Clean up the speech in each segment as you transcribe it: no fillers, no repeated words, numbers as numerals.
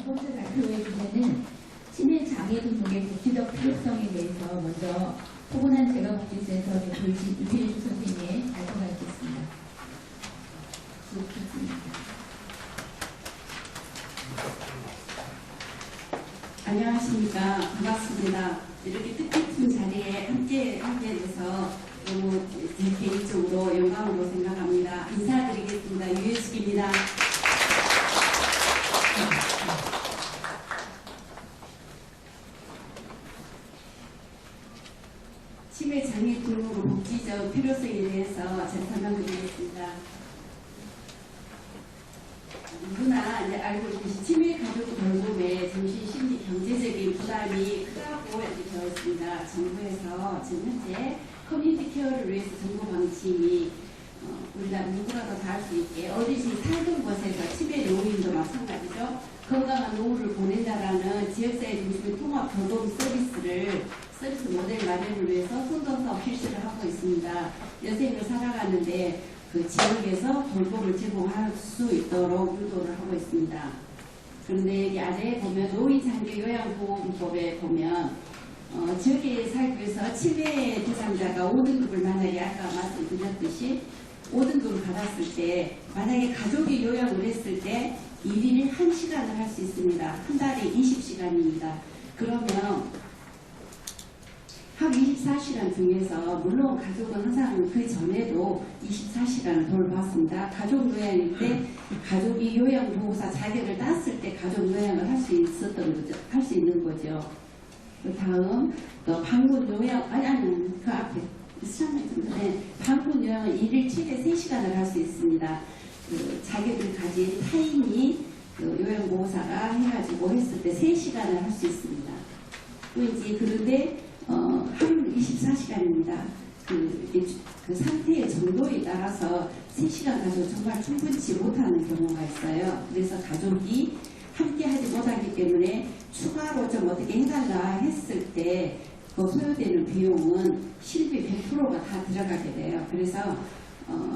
두 번째 발표의 주제는 치매 장애 등록의 국지적 필요성에 대해서 먼저 포근한 재가복지센터 대표이신 유필주 선생님의 발표가 있겠습니다. 안녕하십니까. 반갑습니다. 이렇게 뜻깊은 자리에 함께 돼서 너무 제 개인적으로 영광으로 생각합니다. 인사드리겠습니다. 유혜숙입니다. 치매 장애 등록 복지적 필요성에 대해서 제 설명드리겠습니다. 누구나 이제 알고 있듯이 치매 가족 돌봄에 정신, 심리, 경제적인 부담이 크다고 이렇게 되어 있습니다. 정부에서 지금 현재 커뮤니티 케어를 위해서 정부 방침이 우리나라 누구라도 다 할 수 있게 어르신이 살던 곳에서 치매 노인도 마찬가지죠. 건강한 노후를 보낸다라는 지역사회 중심의 통합 돌봄 서비스 모델 마련을 위해서 선도사업 실시를 하고 있습니다. 여생을 살아가는데 그 지역에서 돌봄을 제공할 수 있도록 유도를 하고 있습니다. 그런데 여기 아래에 보면 노인장애요양보험법에 보면 지역에 살기 위해서 치매 대상자가 5등급을 만약에 아까 말씀드렸듯이 5등급을 받았을 때 만약에 가족이 요양을 했을 때 1일 1시간을 할 수 있습니다. 한 달에 20시간입니다. 그러면 하루 24시간 중에서 물론 가족은 항상 그 전에도 24시간을 돌봤습니다. 가족 요양일 때 가족이 요양보호사 자격을 땄을 때 가족 요양을 할 수 있는 거죠. 그 다음 또 방문 요양 그 앞에 방문 요양은 1일 최대 3시간을 할 수 있습니다. 그 자격을 가진 타인이 그 요양보호사가 해가지고 했을 때 3시간을 할 수 있습니다. 또 이제 그런데 하루 24시간입니다. 그 상태의 정도에 따라서 3시간 가지고 정말 충분치 못하는 경우가 있어요. 그래서 가족이 함께 하지 못하기 때문에 추가로 좀 어떻게 해달라 했을 때 그 소요되는 비용은 실비 100%가 다 들어가게 돼요. 그래서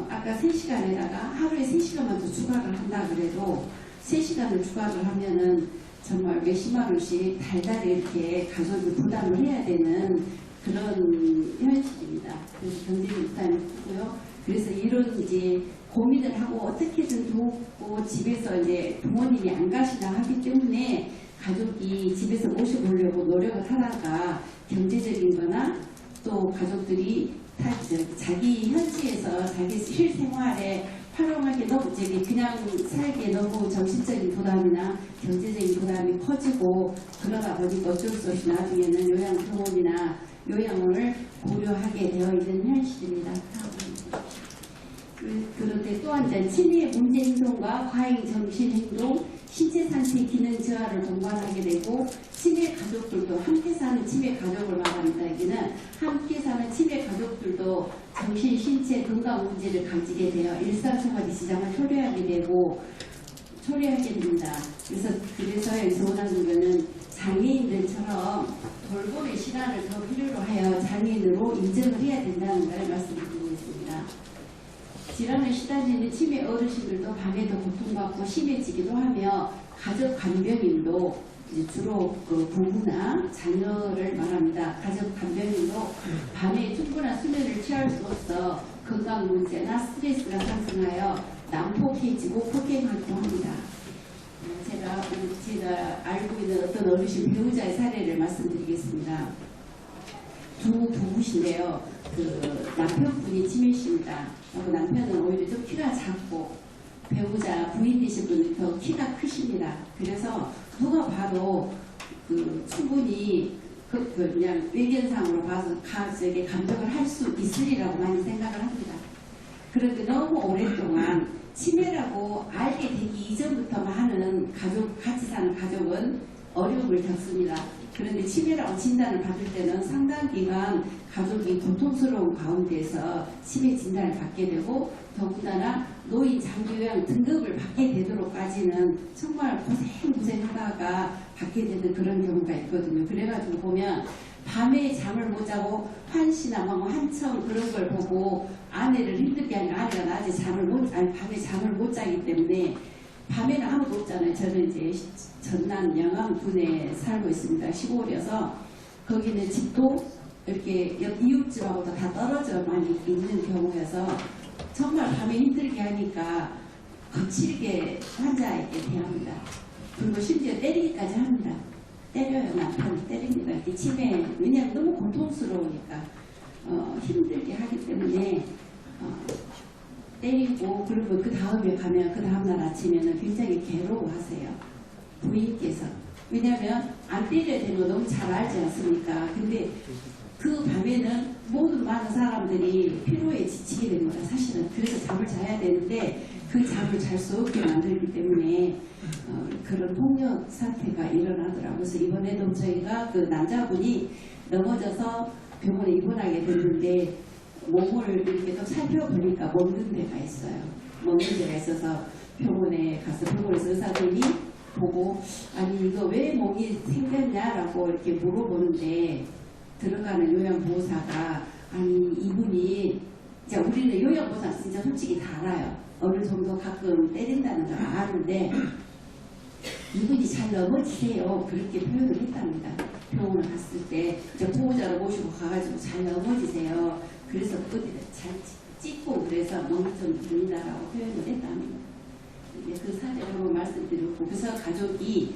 아까 3시간에다가 하루에 3시간만 더 추가를 한다 그래도 3시간을 추가를 하면은 정말 몇십만 원씩 달달이 이렇게 가족이 부담을 해야 되는 그런 현실입니다. 그래서 경제적 부담이 크고요. 그래서 이런 이제 고민을 하고 어떻게든 돕고 집에서 이제 부모님이 안 가시나 하기 때문에 가족이 집에서 모셔보려고 노력을 하다가 경제적인 거나 또 가족들이 자기 현지에서 자기 실생활에 활용하기 너무 그냥 살기에 너무 정신적인 부담이나 경제적인 부담이 커지고 그러다 보니까 어쩔 수 없이 나중에는 요양병원이나 요양원을 고려하게 되어 있는 현실입니다. 그런데 또 한 점 치매 문제 행동과 과잉 정신 행동, 신체 상태 기능 저하를 동반하게 되고 치매 가족들도 함께 사는 치매 가족을 말합니다. 여기는 함께 사는 치매 가족들도 정신, 신체 건강 문제를 가지게 되어 일상생활 지장을 초래하게 됩니다. 그래서 여기서 원하는 것은 장애인들처럼 돌봄의 시간을 더 필요로 하여 장애인으로 인정을 해야 된다는 걸 말씀드리고 있습니다. 질환을 시달리는 치매 어르신들도 밤에도 고통받고 심해지기도 하며 가족 간병인도 주로 그 부부나 자녀를 말합니다. 가족 간병인도 밤에 충분한 수면을 취할 수 없어 건강 문제나 스트레스가 상승하여 난폭해지고 폭행하기도 합니다. 제가 알고 있는 어떤 어르신 배우자의 사례를 말씀드리겠습니다. 두 부부신데요. 그 남편분이 치매십니다. 남편은 오히려 좀 키가 작고 배우자 부인 되신 분은 더 키가 크십니다. 그래서 누가 봐도 충분히 그냥 외견상으로 봐서 감정을 할 수 있으리라고 많이 생각을 합니다. 그런데 너무 오랫동안 치매라고 알게 되기 이전부터만 하는 같이 사는 가족은 어려움을 겪습니다. 그런데 치매라고 진단을 받을 때는 상당 기간 가족이 고통스러운 가운데서 치매 진단을 받게 되고 더군다나 노인 장기요양 등급을 받게 되도록까지는 정말 고생하다가 받게 되는 그런 경우가 있거든요. 그래가지고 보면 밤에 잠을 못 자고 환시나 환청 그런 걸 보고 아내를 힘들게 하는 아내가 밤에 잠을 못 자기 때문에 밤에는 아무도 없잖아요. 저는 이제 전남 영암군에 살고 있습니다. 시골이어서 거기는 집도 이렇게 이웃집하고도 다 떨어져 많이 있는 경우여서 정말 밤에 힘들게 하니까 거칠게 환자에게 대합니다. 그리고 심지어 때리기까지 합니다. 때려요. 남편을 때립니다. 이렇게 치매, 왜냐하면 너무 고통스러우니까 힘들게 하기 때문에 때리고, 그리고 그 다음에 가면 그 다음날 아침에는 굉장히 괴로워하세요. 부인께서. 왜냐하면 안 때려야 되는 거 너무 잘 알지 않습니까? 근데 그 밤에는 모든 많은 사람들이 피로에 지치게 되는 거야, 사실은. 그래서 잠을 자야 되는데 그 잠을 잘 수 없게 만들기 때문에 그런 폭력 사태가 일어나더라고요. 그래서 이번에도 저희가 그 남자분이 넘어져서 병원에 입원하게 됐는데 몸을 이렇게 좀 살펴보니까 먹는 데가 있어요. 먹는 데가 있어서 병원에 가서 병원에서 의사들이 보고 아니 이거 왜 몸이 생겼냐라고 이렇게 물어보는데 들어가는 요양보호사가 아니 이분이 이제 우리는 요양보호사 진짜 솔직히 다 알아요. 어느 정도 가끔 때린다는 걸 아는데 이분이 잘 넘어지세요. 그렇게 표현을 했답니다. 병원을 갔을 때 이제 보호자를 모시고 가가지고 잘 넘어지세요. 그래서 어디를 잘 찢고 그래서 몸이 좀 들린다라고 표현을 했답니다. 그 사례를 한번 말씀드렸고, 그래서 가족이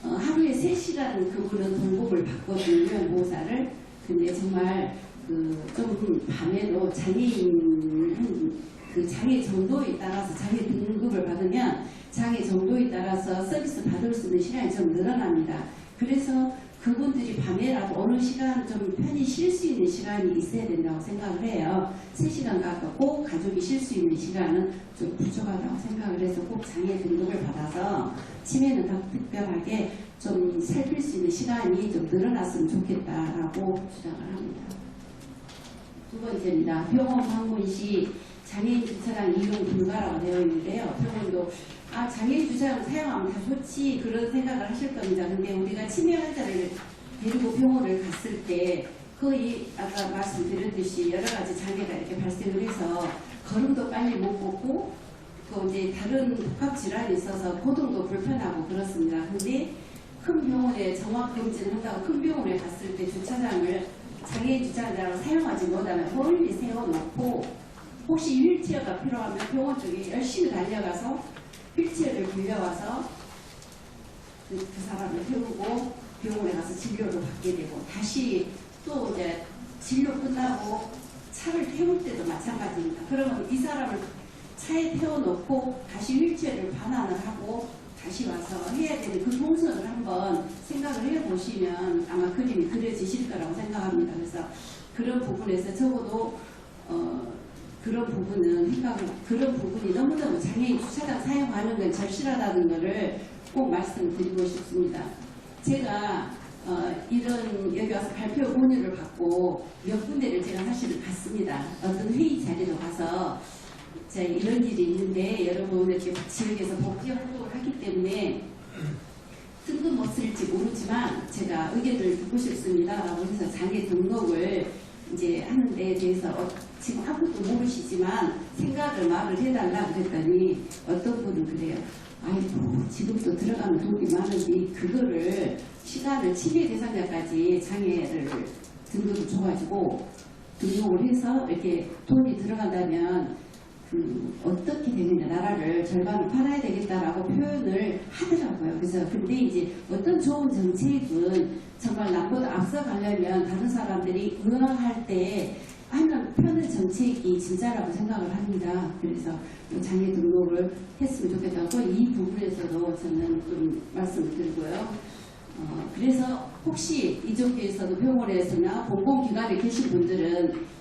하루에 3시간 그분은 돌봄을 받거든요, 요양보호사를. 근데 정말 좀 밤에도 장애인 그 장애 정도에 따라서 장애 등급을 받으면 장애 정도에 따라서 서비스 받을 수 있는 시간이 좀 늘어납니다. 그래서 그분들이 밤에라도 어느 시간 좀 편히 쉴 수 있는 시간이 있어야 된다고 생각을 해요. 3시간 가깝고 가족이 쉴 수 있는 시간은 좀 부족하다고 생각을 해서 꼭 장애 등급을 받아서 치매는 더 특별하게 좀 살필 수 있는 시간이 좀 늘어났으면 좋겠다라고 주장을 합니다. 두 번째입니다. 병원 방문 시 장애인 주차장 이용 불가라고 되어 있는데요. 병원도 장애인 주차장 사용하면 다 좋지 그런 생각을 하실 겁니다. 근데 우리가 치매 환자를 데리고 병원을 갔을 때 거의 아까 말씀드렸듯이 여러 가지 장애가 이렇게 발생을 해서 걸음도 빨리 못 걷고 또 이제 다른 복합 질환이 있어서 고동도 불편하고 그렇습니다. 근데 큰 병원에 정확 검진을 한다고 큰 병원에 갔을 때 주차장을 장애인 주차장으로 사용하지 못하면 멀리 세워놓고 혹시 휠체어가 필요하면 병원 쪽에 열심히 달려가서 휠체어를 빌려와서 그 사람을 태우고 병원에 가서 진료를 받게 되고 다시 또 이제 진료 끝나고 차를 태울 때도 마찬가지입니다. 그러면 이 사람을 차에 태워놓고 다시 휠체어를 반환을 하고 다시 와서 해야 되는 그 동선을 한번 생각을 해보시면 아마 그림이 그려지실 거라고 생각합니다. 그래서 그런 부분에서 적어도 그런 부분이 너무너무 장애인 주차장 사용하는 건 절실하다는 것을 꼭 말씀드리고 싶습니다. 제가 이런 여기 와서 발표 권유를 받고 몇 군데를 제가 사실은 갔습니다. 어떤 회의 자리로 가서 자, 이런 일이 있는데 여러분 이렇게 지역에서 복지 활동을 하기 때문에 뜬금없을지 모르지만 제가 의견을 듣고 싶습니다라고 해서 장애 등록을 이제 하는 데에 대해서 지금 아무것도 모르시지만 생각을 말을 해달라 그랬더니 어떤 분은 그래요. 아이고 지금도 들어가는 돈이 많은데 그거를 시간을 치매 대상자까지 장애를 등급을 줘가지고 등록을 해서 이렇게 돈이 들어간다면 어떻게 되느냐 나라를 절반을 팔아야 되겠다라고 표현을 하더라고요. 그래서 근데 이제 어떤 좋은 정책은 정말 남보다 앞서가려면 다른 사람들이 응원할 때 하는 펴는 정책이 진짜라고 생각을 합니다. 그래서 장애 등록을 했으면 좋겠다고 이 부분에서도 저는 좀 말씀을 드리고요. 그래서 혹시 이쪽에서도 병원에서나 공공기관에 계신 분들은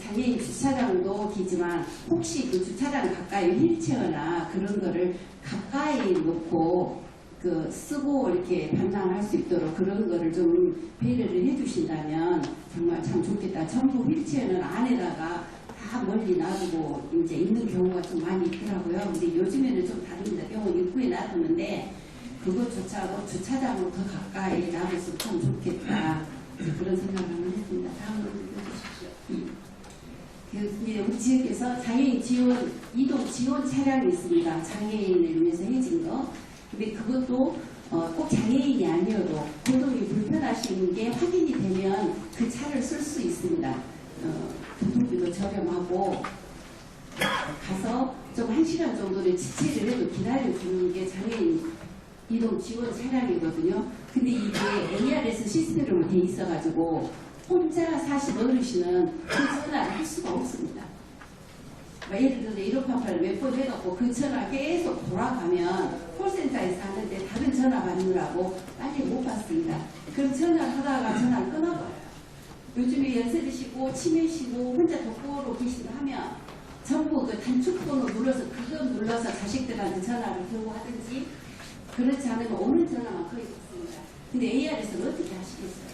장애인 주차장도 기지만 혹시 그 주차장 가까이 휠체어나 그런 거를 가까이 놓고 쓰고 이렇게 반납할 수 있도록 그런 거를 좀 배려를 해주신다면 정말 참 좋겠다. 전부 휠체어는 안에다가 다 멀리 놔두고 이제 있는 경우가 좀 많이 있더라고요. 근데 요즘에는 좀 다릅니다. 병원 입구에 놔두는데 그것조차도 주차장으로 더 가까이 놔뒀으면 참 좋겠다. 그런 생각을 한번 했습니다. 다음으로 읽어주십시오. 우리 지역에서 장애인 지원 이동 지원 차량이 있습니다. 장애인을 위해서 해진 거. 근데 그것도 꼭 장애인이 아니어도 교통이 불편하신 게 확인이 되면 그 차를 쓸 수 있습니다. 교통비도 저렴하고 가서 좀 1시간 정도는 지체를 해도 기다려주는 게 장애인 이동 지원 차량이거든요. 근데 이게 ARS 시스템으로 돼 있어가지고 혼자 사신 어르신은 그 전화를 할 수가 없습니다. 예를 들어서 1588을 몇 번 해갖고 그 전화 계속 돌아가면 콜센터에서 하는데 다른 전화 받느라고 빨리 못 받습니다. 그럼 전화를 하다가 전화를 끊어버려요. 요즘에 연세드시고 치매시고 혼자 독거로 계신다 하면 전부 그 단축번호 눌러서 그거 눌러서 자식들한테 전화를 들고 하든지 그렇지 않으면 오는 전화만 거의 받습니다. 근데 AR에서는 어떻게 하시겠어요?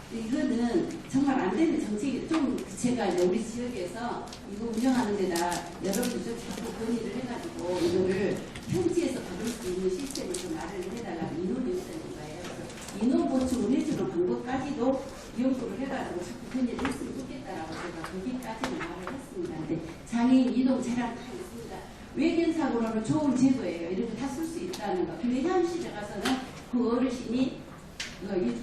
이거는 정말 안 되는 정책이 좀 제가 이제 우리 지역에서 이거 운영하는 데다 여러분들 좀 자꾸 건의를 해가지고 이거를 평지에서 받을 수 있는 시스템을 좀 마련을 해달라고 인원이 있다는 거예요. 그래서 인원 보충을 해주는 방법까지도 연구를 해가지고 자꾸 건의를 했으면 좋겠다라고 제가 거기까지는 말을 했습니다. 근데 장애인 이동 차량 다 있습니다. 외견사고로는 좋은 제도예요. 이런 거 다 쓸 수 있다는 거. 근데 현실에 가서는 그 어르신이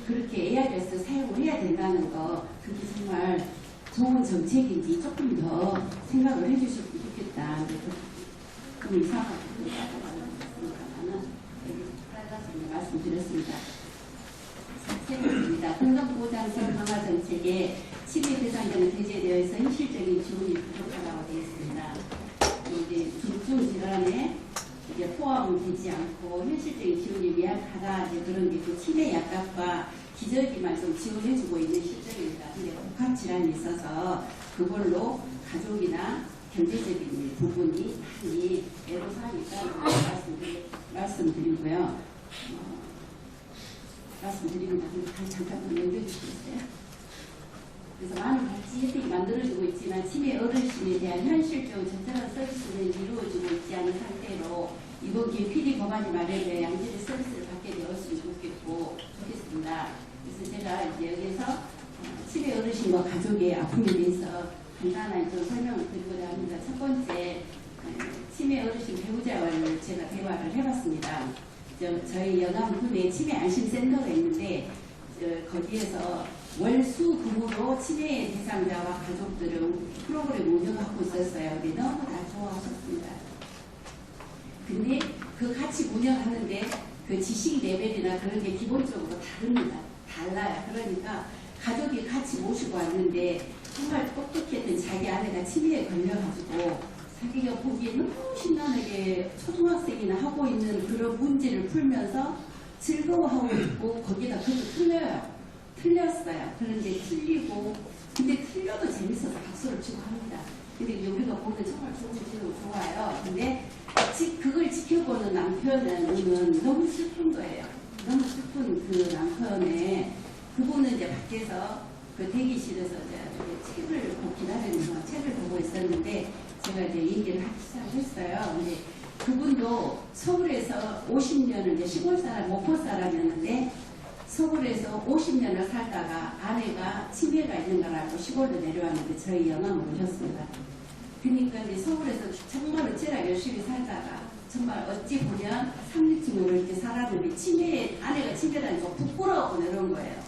그렇게 ARS 사용을 해야 된다는 거, 그게 정말 좋은 정책인지 조금 더 생각을 해주셨으면 좋겠다. 좀 이상하게 생각하는 말씀드렸습니다. 세번입니다. 건강보장성 강화 정책에 치매 대상자는 배제되어 있어 현실적인 지원이 부족하다고 되어 있습니다. 이제 중증 질환에 이제 포함되지 않고 현실적인 지원이 미약하다 이제 그런 게 그 치매 약값과 기저귀만 좀 지원해주고 있는 실정입니다. 근데 복합 질환이 있어서 그걸로 가족이나 경제적인 부분이 많이 애로사항이 있다는 걸 말씀드리고요. 말씀드립니다. 잠깐만 넘겨주시겠어요? 그래서 많은 복지 혜택이 만들어지고 있지만 치매 어르신에 대한 현실적으로 적절한 서비스는 이루어지고 있지 않은 상태로 이번 기회 PD 법안이 마련되어 양질의 서비스를 받게 되었으면 좋겠습니다. 그래서 제가 이제 여기서 치매 어르신과 가족의 아픔에 대해서 간단한 좀 설명을 드리고자 합니다. 첫 번째, 치매 어르신 배우자와를 제가 대화를 해봤습니다. 저희 영암군에 치매 안심센터가 있는데 거기에서 월수 금으로 치매 대상자와 가족들을 프로그램 운영하고 있었어요. 근데 너무 다 좋아하셨습니다. 근데 그 같이 운영하는데 그 지식 레벨이나 그런 게 기본적으로 다릅니다. 달라요. 그러니까 가족이 같이 모시고 왔는데 정말 똑똑했던 자기 아내가 치매에 걸려가지고 자기가 보기에 너무 신나게 초등학생이나 하고 있는 그런 문제를 풀면서 즐거워하고 있고 거기다 그것도 틀렸어요. 그런데 틀리고 근데 틀려도 재밌어서 박수를 치고 합니다. 근데 우리가 보면 정말 좋아요. 근데 그걸 지켜보는 남편은 너무 슬픈 거예요. 너무 슬픈 그 남편의 그분은 이제 밖에서 그 대기실에서 이제 책을 기다리는 거 책을 보고 있었는데 제가 이제 얘기를 하기 시작했어요. 근데 그분도 서울에서 50년을 이제 시골 사람, 목포 사람이었는데 서울에서 50년을 살다가 아내가 치매가 있는 걸 알고 시골로 내려왔는데 저희 영암으로 오셨습니다. 그러니까 이제 서울에서 정말 어찌나 열심히 살다가 정말 어찌 보면 상류층으로 이렇게 살았는데 아내가 치매라는 거 부끄러워하고 내려온 거예요.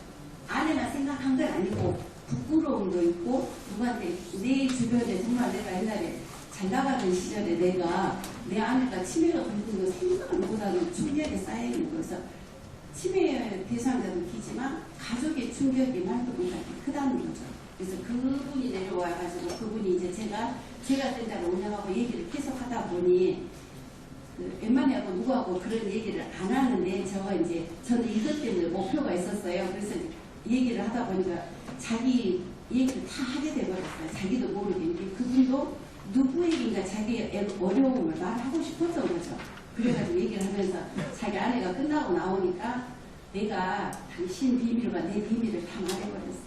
아내만 생각한 건 아니고 부끄러움도 있고 누구한테 내 주변에 정말 내가 옛날에 잘 나가는 시절에 내가 내 아내가 치매가 걸리는 거 생각을 못하는 충격에 쌓여있는 거여서 치매 대상자도 기지만 가족의 충격이 말도 못하게 크다는 거죠. 그래서 그분이 내려와가지고 그분이 이제 제가 센터를 운영하고 얘기를 계속 하다 보니 웬만하고 누구하고 그런 얘기를 안 하는데 저는 이것 때문에 목표가 있었어요. 그래서 얘기를 하다 보니까 자기 얘기를 다 하게 돼버렸어요. 자기도 모르게. 그분도 누구에게인가 자기의 어려움을 말하고 싶었던 거죠. 그래가지고 얘기를 하면서 자기 아내가 끝나고 나오니까 내가 당신 비밀과 내 비밀을 다 말해버렸어.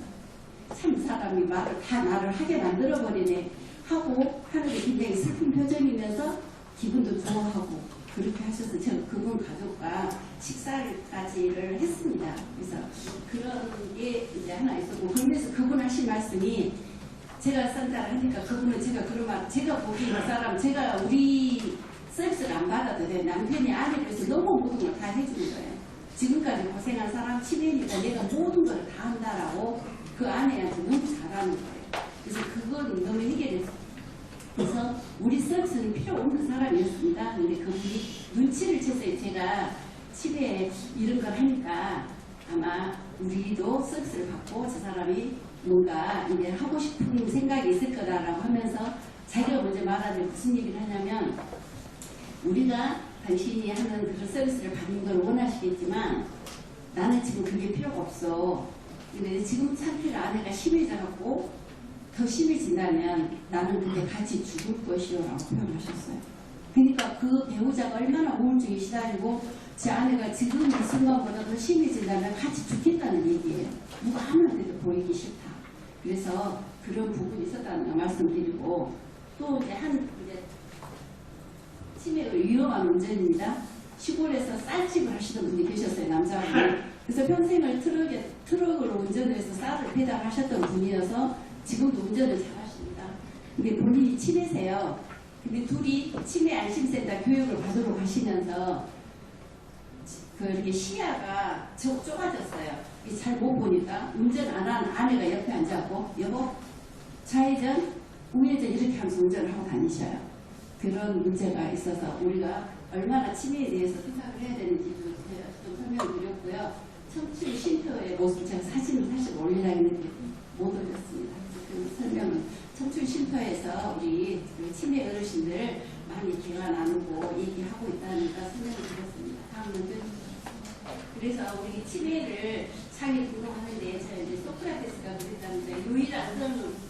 참 사람이 말을 다 나를 하게 만들어버리네 하고 하는데 굉장히 슬픈 표정이면서 기분도 좋아하고 그렇게 하셔서 저는 그분 가족과 식사까지를 했습니다. 그래서 그런 게 이제 하나 있었고 그러면서 그분 하신 말씀이 제가 산다를 하니까 그분은 제가 그런 말, 제가 보기에 그 사람, 제가 우리 서비스를 안 받아도 돼. 남편이 아내를 위해서 너무 모든 걸 다 해주는 거예요. 지금까지 고생한 사람 치매니까 내가 모든 걸 다 한다라고 그 아내한테 너무 잘하는 거예요. 그래서 그건 너무 해결했어요. 그래서 우리 서비스는 필요 없는 사람이었습니다. 근데 그분이 눈치를 채서 제가 치매에 이런 걸 하니까 아마 우리도 서비스를 받고 저 사람이 뭔가 이제 하고 싶은 생각이 있을 거다라고 하면서 자기가 먼저 말하는데 무슨 얘기를 하냐면 우리가 당신이 하는 그런 서비스를 받는 걸 원하시겠지만 나는 지금 그게 필요가 없어. 근데 지금 상태가 아내가 심해져갖고 더 심해진다면 나는 그때 같이 죽을 것이요라고 표현하셨어요. 그러니까 그 배우자가 얼마나 우울증에 시달리고 제 아내가 지금 이 순간보다 더 심해진다면 같이 죽겠다는 얘기예요. 누가 아무한테도 보이기 싫다. 그래서 그런 부분이 있었다는 걸 말씀드리고 또 이제 이제 치매가 위험한 운전입니다. 시골에서 쌀집을 하시던 분이 계셨어요. 남자분이. 그래서 평생을 트럭으로 운전을 해서 쌀을 배달하셨던 분이어서 지금도 운전을 잘하십니다. 근데 본인이 치매세요. 근데 둘이 치매 안심센터 교육을 받으러 가시면서 이렇게 시야가 좁아졌어요. 잘 못 보니까 운전 안 하는 아내가 옆에 앉아있고 여보 좌회전 우회전 이렇게 하면서 운전을 하고 다니셔요. 그런 문제가 있어서 우리가 얼마나 치매에 대해서 생각을 해야 되는지도 제가 좀 설명을 드렸고요. 청춘 쉼터의 모습 제가 사진을 사실 올리려고 했는데 못 올렸습니다. 그 설명은 청춘 쉼터에서 우리 치매 어르신들 많이 대화 나누고 얘기하고 있다니까 설명을 드렸습니다. 다음 문제. 그래서 우리 치매를 상위 등록하는데 제가 이제 소크라테스가 그랬답니다. 유일한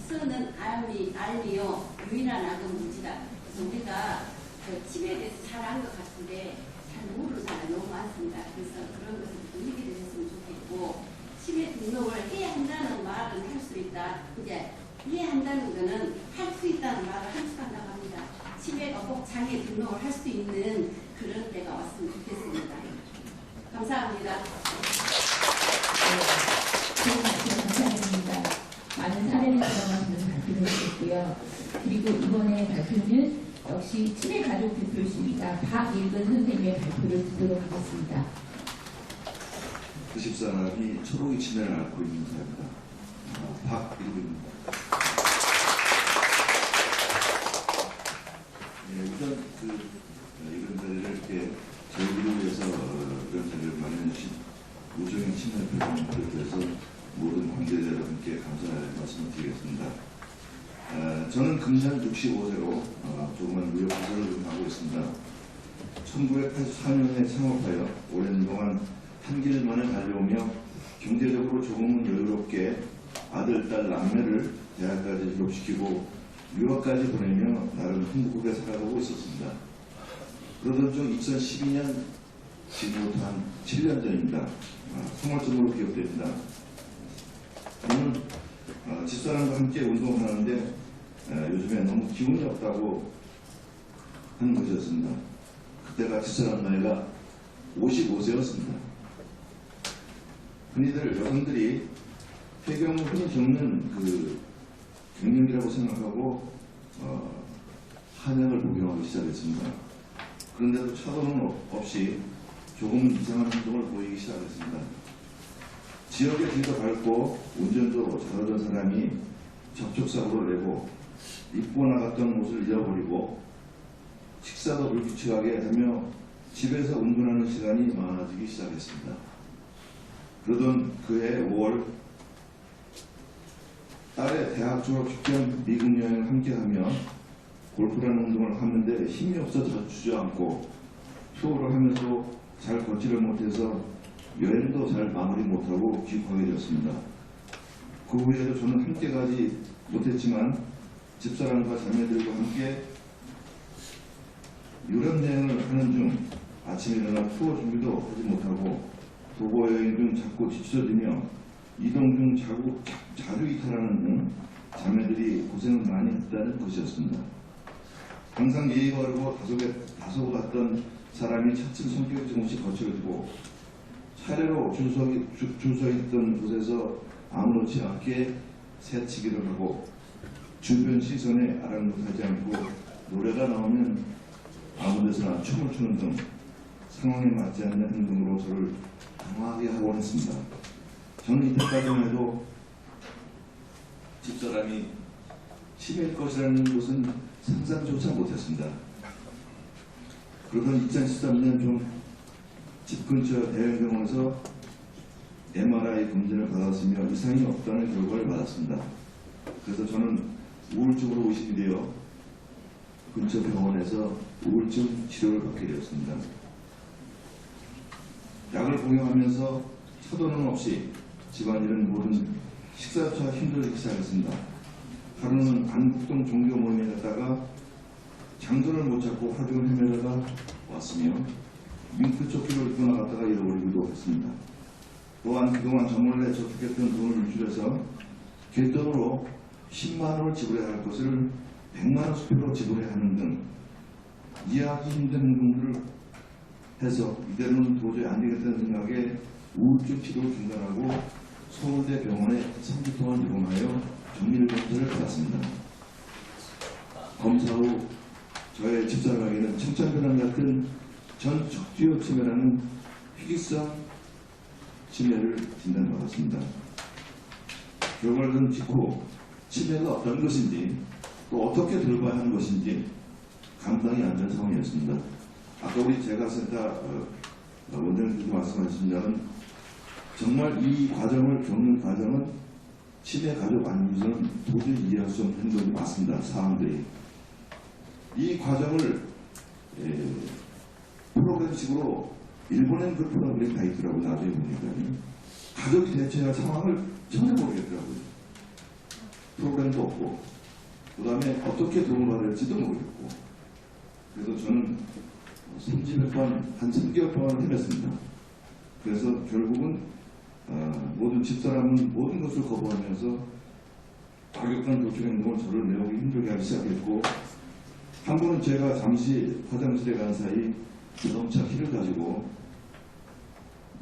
선은 알미요. 유일한 악은 무지다. 그래서 우리가 그 치매에 대해서 잘 안 것 같은데 잘 모르는 사람이 너무 많습니다. 그래서 그런 것을 좀 얘기를 했으면 좋겠고 치매 등록을 해야 한다는 말은 할 수 있다. 이제 해야 한다는 거는 할 수 있다는 말을 함축한다고 합니다. 치매가 꼭 장애 등록을 할 수 있는 그런 때가 왔으면 좋겠습니다. 감사합니다. 좋은 말씀 감사드립니다. 많은 사례를 들어가면서 발표를 했고요. 그리고 이번에 발표는 역시 치매 가족 대표이십니다. 박일근 선생님의 발표를 듣도록 하겠습니다. 그 집사람이 초록이 치매를 앓고 있는 사람입니다. 박일근입니다. 예, 우선 이런 자리를 이렇게 저희들을 위해서 이런 자리를 마련해주신 우정인 친밀표정들을 위해서 모든 관계자 여러분께 감사의 말씀을 드리겠습니다. 저는 금년 65세로 조그만 무역회사를 운영하고 있습니다. 1984년에 창업하여 오랜 동안 한 길만을 달려오며 경제적으로 조금은 여유롭게 아들, 딸, 남매를 대학까지 졸업시키고 유학까지 보내며 나름 행복하게 살아가고 있었습니다. 그러던 중 2012년 지금부터 한 7년 전입니다. 생활적으로 기억됩니다. 저는 집사람과 함께 운동을 하는데 요즘에 너무 기운이 없다고 하는 것이었습니다. 그때가 집사람 나이가 55세였습니다. 흔히들 여성들이 폐경을 흔히 겪는 그 갱년기라고 생각하고 한약을 복용하기 시작했습니다. 그런데도 차도는 없이 조금 이상한 행동을 보이기 시작했습니다. 지역의 길도 밟고 운전도 잘하던 사람이 접촉사고를 내고 입고 나갔던 옷을 잃어버리고 식사도 불규칙하게 하며 집에서 운동하는 시간이 많아지기 시작했습니다. 그러던 그해 5월 딸의 대학 졸업 직전 미국 여행을 함께하며 골프라는 운동을 하는데 힘이 없어 주저앉고 투어를 하면서 잘 걷지를 못해서 여행도 잘 마무리 못하고 귀국하게 되었습니다. 그 후에도 저는 함께 가지 못했지만 집사람과 자매들과 함께 유럽 여행을 하는 중 아침에 일어나 투어 준비도 하지 못하고 도보 여행 중 자꾸 뒤처지며 이동 중 자주 이탈하는 등 자매들이 고생을 많이 했다는 것이었습니다. 항상 예의가 바르고 다소 같던 사람이 차츰 성격이 조금씩 거칠어지고 차례로 줄 서 있던 곳에서 아무렇지 않게 새치기를 하고 주변 시선에 아랑곳하지 않고 노래가 나오면 아무 데서나 춤을 추는 등 상황에 맞지 않는 행동으로 저를 당황하게 하곤 했습니다. 저는 이때까지만 해도 집사람이 치매일 것이라는 것은 상상조차 못했습니다. 그러던 2013년 중 집 근처 대형병원에서 MRI 검진을 받았으며 이상이 없다는 결과를 받았습니다. 그래서 저는 우울증으로 의심이 되어 근처 병원에서 우울증 치료를 받게 되었습니다. 약을 복용하면서 차도는 없이 집안일은 모든 식사조차 힘들기 시작했습니다. 하루는 안국동 종교 모임에 갔다가 장소를 못 찾고 하루 종일 헤매다가 왔으며 밍크조끼를 입고 나갔다가 잃어버리기도 했습니다. 또한 그동안 저 몰래 저축했던 돈을 유출해서 길돈으로 10만 원을 지불해야 할 것을 100만 원 수표로 지불해야 하는 등 이해하기 힘든 행동들을 해서 이대로는 도저히 안 되겠다는 생각에 우울증 치료를 중단하고 서울대 병원에 3주 동안 입원하여 정밀검사를 받았습니다. 검사 후 저의 집사람에게는 청천벽랑 같은 전 척추엽 치매라는 희귀성 치매를 진단받았습니다. 결과를 듣고 치매가 어떤 것인지 또 어떻게 돌봐야 하는 것인지 감당이 안 되는 상황이었습니다. 아까 우리 재가센터 원장님께서 말씀하신 대로 정말 이 과정을 겪는 과정은 치매 가족 아니고서는 도저히 이해할 수 없는 행동이 맞습니다. 사람들이 이 과정을 프로그램식으로 일본엔 그 프로그램이 다 있더라고요. 나중에 보니까 가족이 대처할 상황을 전혀 모르겠더라고요. 프로그램도 없고 그 다음에 어떻게 도움을 받을지도 모르겠고 그래서 저는 30몇 번, 한 3개월 동안 헤맸습니다. 그래서 결국은 모든 집사람은 모든 것을 거부하면서 과격한 도출 행동을 저를 매우 힘들게 하기 시작했고 한 번은 제가 잠시 화장실에 간 사이 자동차 키를 가지고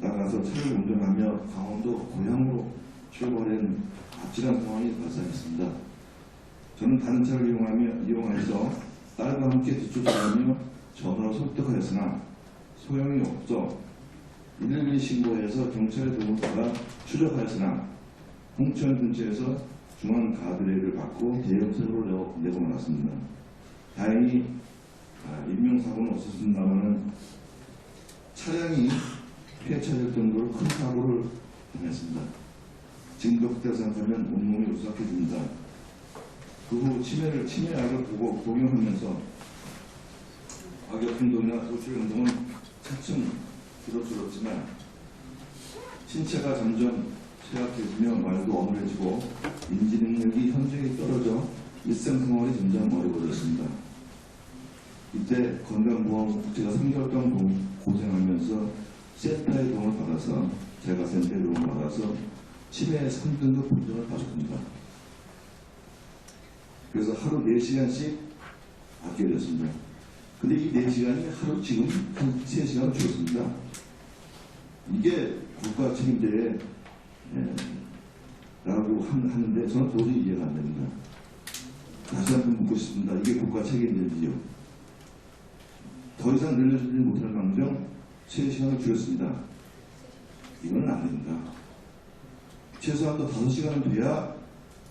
나가서 차를 운전하며 강원도 고향으로 출발한 아찔한 상황이 발생했습니다. 저는 다른 차를 이용해서 딸과 함께 뒤쫓아가며 전화로 설득하였으나 소용이 없어 112 신고해서 경찰의 도움을 받아 추적하였으나 홍천 근처에서 중앙 가드레일을 받고 대형사고를 내고 말았습니다. 다행히 인명사고는 없었습니다만 차량이 폐차될 정도로 큰 사고를 당했습니다. 지금도 그때 생각하면 온몸이 오싹해집니다. 그 후 치매약을 보고 복용하면서 과격 행동이나 도출 행동은 차츰 줄어들었지만 신체가 점점 쇠약해지며 말도 어눌해지고 인지 능력이 현저히 떨어져 일상생활이 점점 어려워졌습니다. 이때 건강보험국제가 3개월 동안 고생하면서 센터의 도움을 받아서 제가 센터의 도움을 받아서 치매 3등급 보증을 받았습니다. 그래서 하루 4시간씩 받게 됐습니다. 근데 이 4시간이 하루 지금 한 3시간 줄었습니다. 이게 국가 책임제에 라고 하는데 저는 도저히 이해가 안 됩니다. 다시 한번 묻고 싶습니다. 이게 국가 책임제지요. 더 이상 늘려주지 못할 망정 3시간을 줄였습니다. 이건 안 됩니다. 최소한도 5시간은 돼야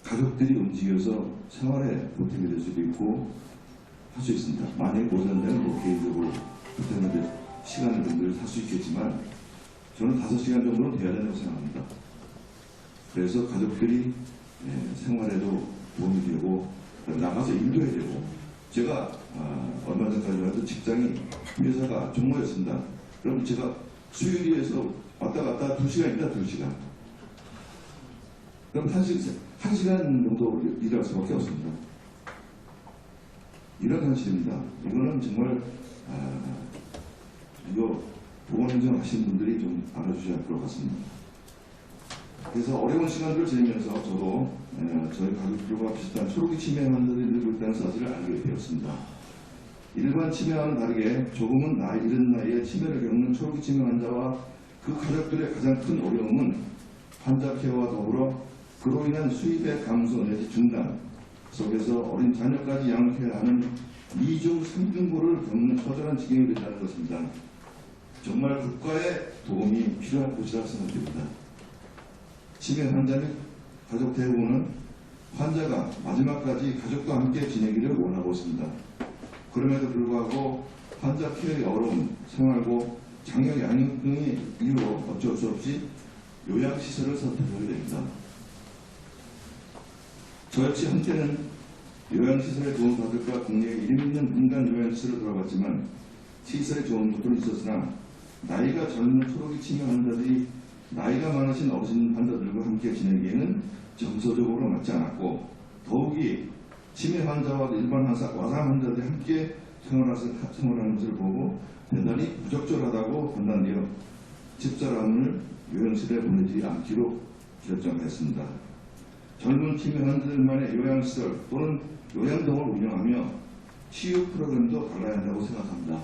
가족들이 움직여서 생활에 보탬이 될 수도 있고 할 수 있습니다. 만약에 못 한다면 뭐 개인적으로 보탬이 시간을 좀 살 수 있겠지만 저는 5시간 정도는 돼야 된다고 생각합니다. 그래서 가족들이 생활에도 도움이 되고 나가서 일도 해야 되고 제가 얼마 전까지만 해도 직장이 회사가 종로였습니다. 그럼 제가 수유리에서 왔다 갔다 2시간입니다. 2시간. 그럼 1시간 정도 일할 수밖에 없습니다. 이런 현실입니다. 이거는 정말 이거 보건행정 하시는 분들이 좀 알아주셔야 할 것 같습니다. 그래서 어려운 시간들을 지내면서 저도 저희 가족들과 비슷한 초록이 치매 환자들이 늘고 있다는 사실을 알게 되었습니다. 일반 치매와는 다르게 조금은 이른 나이에 치매를 겪는 초록이 치매 환자와 그 가족들의 가장 큰 어려움은 환자 케어와 더불어 그로 인한 수입의 감소 내지 중단, 속에서 어린 자녀까지 양육해야 하는 2중, 3중고를 겪는 처절한 지경이 된다는 것입니다. 정말 국가의 도움이 필요한 곳이라 생각됩니다. 치매 환자 및 가족 대부분은 환자가 마지막까지 가족과 함께 지내기를 원하고 있습니다. 그럼에도 불구하고 환자 케어의 어려움, 생활고, 장애 양육 등의 이유로 어쩔 수 없이 요양시설을 선택하게 됩니다. 저 역시 한때는 요양시설의 도움을 받을까 국내에 이름 있는 민간 요양시설을 돌아봤지만 시설에 좋은 것들은 있었으나 나이가 젊은 초록이 치매 환자들이 나이가 많으신 어르신 환자들과 함께 지내기에는 정서적으로 맞지 않았고 더욱이 치매 환자와 일반 와상 환자들이 함께 생활하는 것을 보고 대단히 부적절하다고 판단되어 집사람을 요양실에 보내지 않기로 결정했습니다. 젊은 치매 환자들만의 요양시설 또는 요양동을 운영하며 치유 프로그램도 달라야 한다고 생각합니다.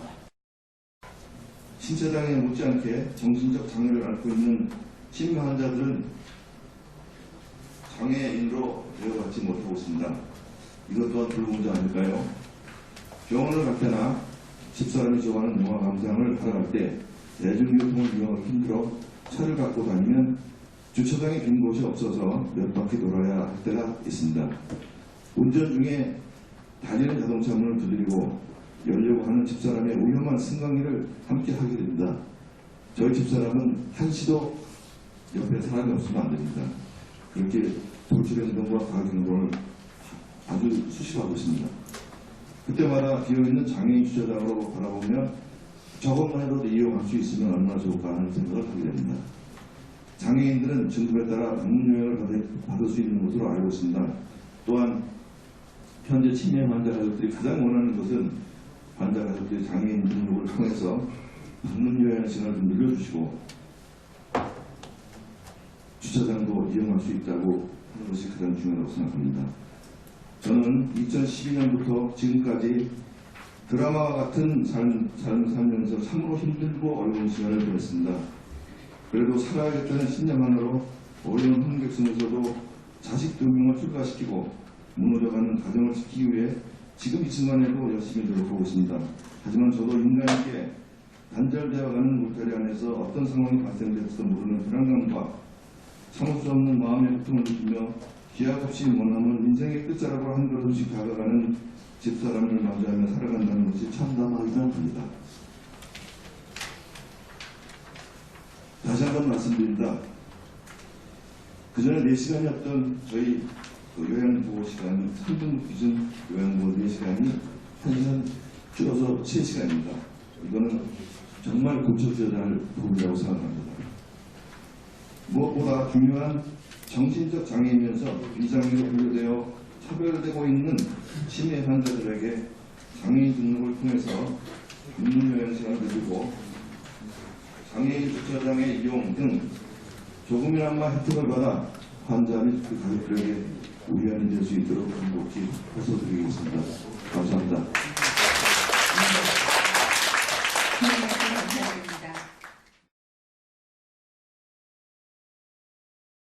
신체장애 못지않게 정신적 장애를 앓고 있는 치매 환자들은 장애인으로 대우받지 못하고 있습니다. 이것 또한 불공정 아닐까요? 병원을 갈 때나 집사람이 좋아하는 영화 감상을 하러 갈 때 대중교통을 이용하기 힘들어 차를 갖고 다니면 주차장에 빈 곳이 없어서 몇 바퀴 돌아야 할 때가 있습니다. 운전 중에 달리는 자동차 문을 두드리고 열려고 하는 집사람의 위험한 승강기를 함께 하게 됩니다. 저희 집사람은 한시도 옆에 사람이 없으면 안 됩니다. 그렇게 돌출 행동과 가격 행동을 아주 수시하고 있습니다. 그때마다 비어있는 장애인 주차장으로 바라보며 저것만 해도 이용할 수 있으면 얼마나 좋을까 하는 생각을 하게 됩니다. 장애인들은 정부에 따라 방문요양을 받을 수 있는 것으로 알고 있습니다. 또한 현재 치매 환자 가족들이 가장 원하는 것은 환자 가족들이 장애인 등록을 통해서 방문요양 시간을 좀 늘려주시고 주차장도 이용할 수 있다고 하는 것이 가장 중요하다고 생각합니다. 저는 2012년부터 지금까지 드라마와 같은 삶을 살면서 참으로 힘들고 어려운 시간을 보냈습니다. 그래도 살아야겠다는 신념만으로 어려운 환경 속에서도 자식 2명을 출가시키고 무너져가는 가정을 지키기 위해 지금 이 순간에도 열심히 노력하고 있습니다. 하지만 저도 인간에게 단절되어가는 울타리 안에서 어떤 상황이 발생될지도 모르는 불안감과 참을 수 없는 마음의 고통을 느끼며 기약 없이 머나먼 인생의 끝자락으로 한 걸음씩 다가가는 집사람을 맞이하며 살아간다는 것이 참담하기 생각합니다. 다시 한번 말씀드립니다. 그전에 4시간이었던 저희 요양보호 시간, 3등 기준 요양보호 4시간이 1시간 줄어서 3시간입니다. 이거는 정말 고쳐져야 할 부분이라고 생각합니다. 무엇보다 중요한 정신적 장애이면서 비장애로 분류되어 차별되고 있는 치매 환자들에게 장애인 등록을 통해서 방문요양시간을 늘리고 장애인 주차장의 이용 등 조금이나마 혜택을 받아 환자 및 그 가족들에게 우연이 될 수 있도록 간곡히 호소드리겠습니다. 감사합니다.